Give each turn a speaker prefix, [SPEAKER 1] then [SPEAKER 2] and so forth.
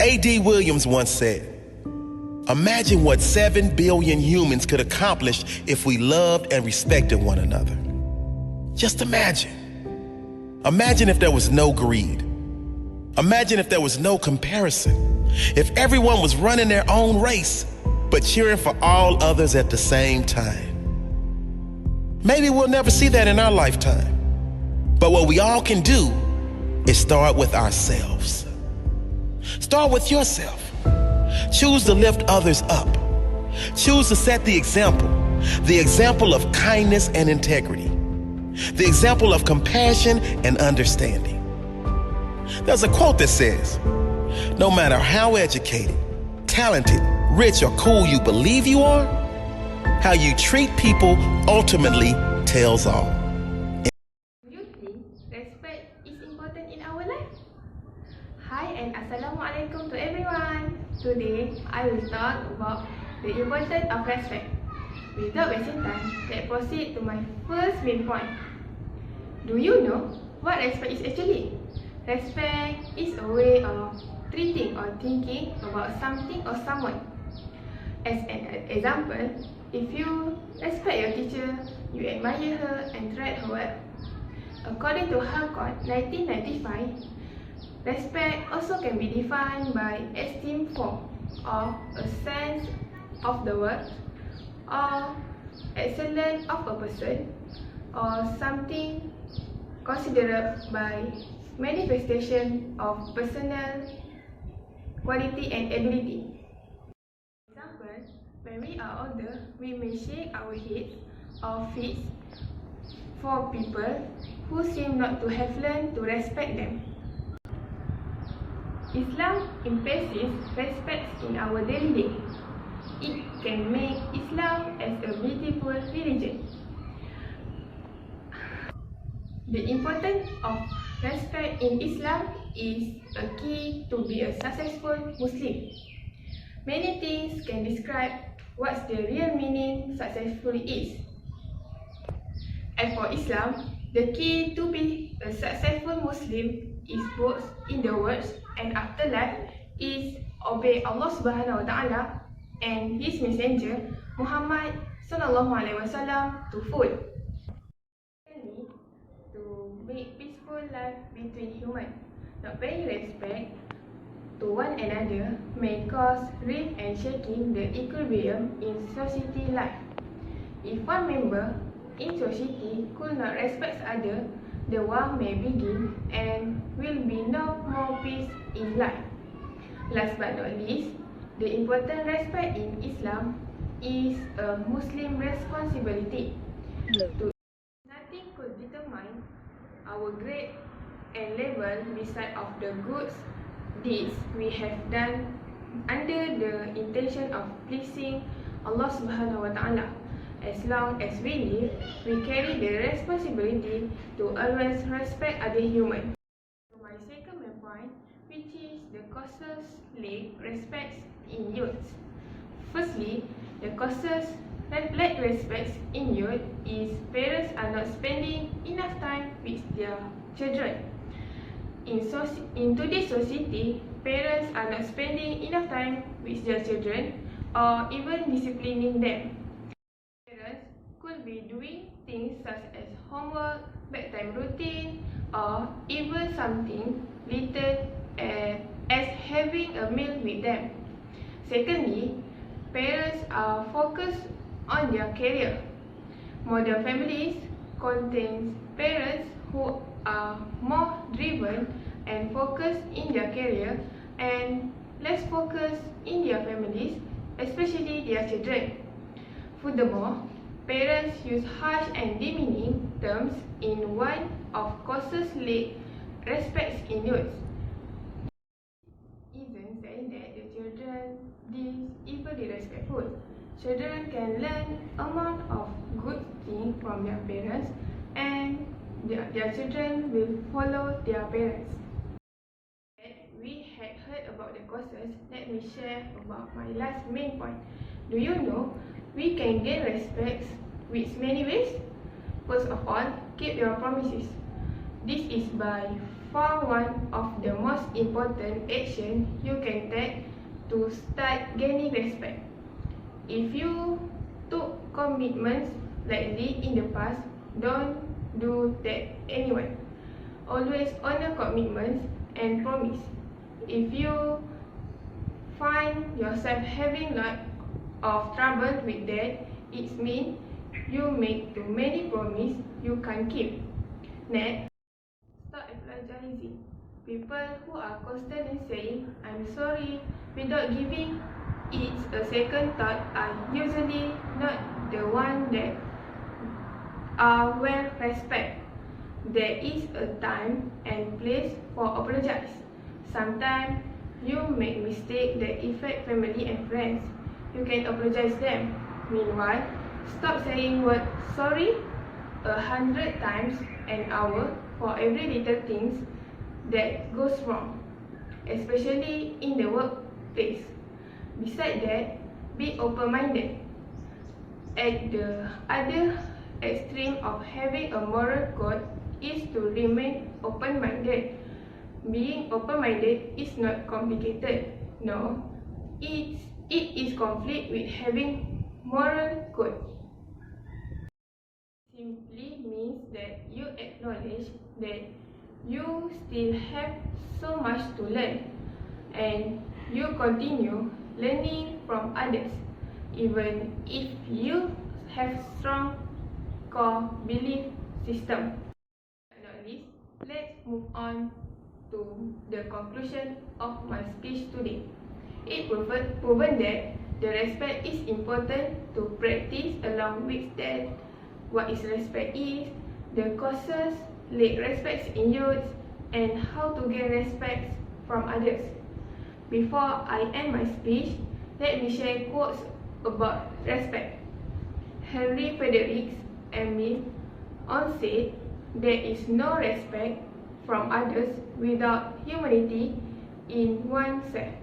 [SPEAKER 1] A.D. Williams once said, "Imagine what 7 billion humans could accomplish if we loved and respected one another." Just imagine. Imagine if there was no greed. Imagine if there was no comparison. If everyone was running their own race, but cheering for all others at the same time. Maybe we'll never see that in our lifetime. But what we all can do is start with ourselves. Start with yourself. Choose to lift others up. Choose to set the example of kindness and integrity, the example of compassion and understanding. There's a quote that says, "No matter how educated, talented, rich, or cool you believe you are, how you treat people ultimately tells all."
[SPEAKER 2] Do you think respect is important in our life? Hi and Assalamualaikum to everyone. Today, I will talk about the importance of respect. Without wasting time, let's proceed to my first main point. Do you know what respect is actually? Respect is a way of treating or thinking about something or someone. As an example, if you respect your teacher, you admire her and treat her well. According to Harcourt 1995, respect also can be defined by esteem for, or a sense of the worth, or excellence of a person, or something considered by manifestation of personal quality and ability. For example, when we are older, we may shake our heads or feet for people who seem not to have learned to respect them. Islam emphasizes respect in our daily day. It can make Islam as a beautiful religion. The importance of respect in Islam is a key to be a successful Muslim. Many things can describe what the real meaning successful is. As for Islam, the key to be a successful Muslim is both in the words and afterlife is obey Allah Subhanahu wa Ta'ala and His Messenger Muhammad Sallallahu Alaihi Wasallam to full. To make peaceful life between humans, not paying respect to one another may cause rift and shaking the equilibrium in society life. If one member in society could not respect others, the war may begin and will be no more peace in life. Last but not least, the important respect in Islam is a Muslim responsibility. Nothing could determine our grade and level beside of the good deeds we have done under the intention of pleasing Allah Subhanahu wa Ta'ala. As long as we live, we carry the responsibility to always respect other humans. So my second main point, which is the causes lack respect in youth. Firstly, the causes that lack respect in youth is parents are not spending enough time with their children. In today's society, parents are not spending enough time with their children or even disciplining them. Could be doing things such as homework, bedtime routine, or even something little as having a meal with them. Secondly, parents are focused on their career. Modern families contain parents who are more driven and focused in their career and less focused in their families, especially their children. Furthermore, parents use harsh and demeaning terms in one of causes lack respect in youth. Even saying that the children is even disrespectful. Children can learn amount of good things from their parents and their children will follow their parents. We had heard about the causes. Let me share about my last main point. Do you know we can gain respect with many ways? First of all, keep your promises. This is by far one of the most important action you can take start gaining respect. If you took commitments lightly in the past, don't do that anyway. Always honor commitments and promise. If you find yourself having lot of trouble with that, it means you make too many promises you can't keep. Next, stop apologizing. People who are constantly saying, "I'm sorry," without giving it a second thought are usually not the ones that are well respected. There is a time and place for apologize. Sometimes you make mistakes that affect family and friends. You can apologize them. Meanwhile, stop saying word sorry 100 times an hour for every little things that goes wrong, especially in the workplace. Besides that, be open-minded. At the other extreme of having a moral code is to remain open-minded. Being open-minded is not complicated. No, it is conflict with having moral code. Simply means that you acknowledge that you still have so much to learn, and you continue learning from others, even if you have strong core belief system. Not least, let's move on to the conclusion of my speech today. It proven that the respect is important to practice, along with that what is respect is, the causes lack respect in youth, and how to gain respect from others. Before I end my speech, let me share quotes about respect. Henry Frederick Emil said, "There is no respect from others without humanity in oneself."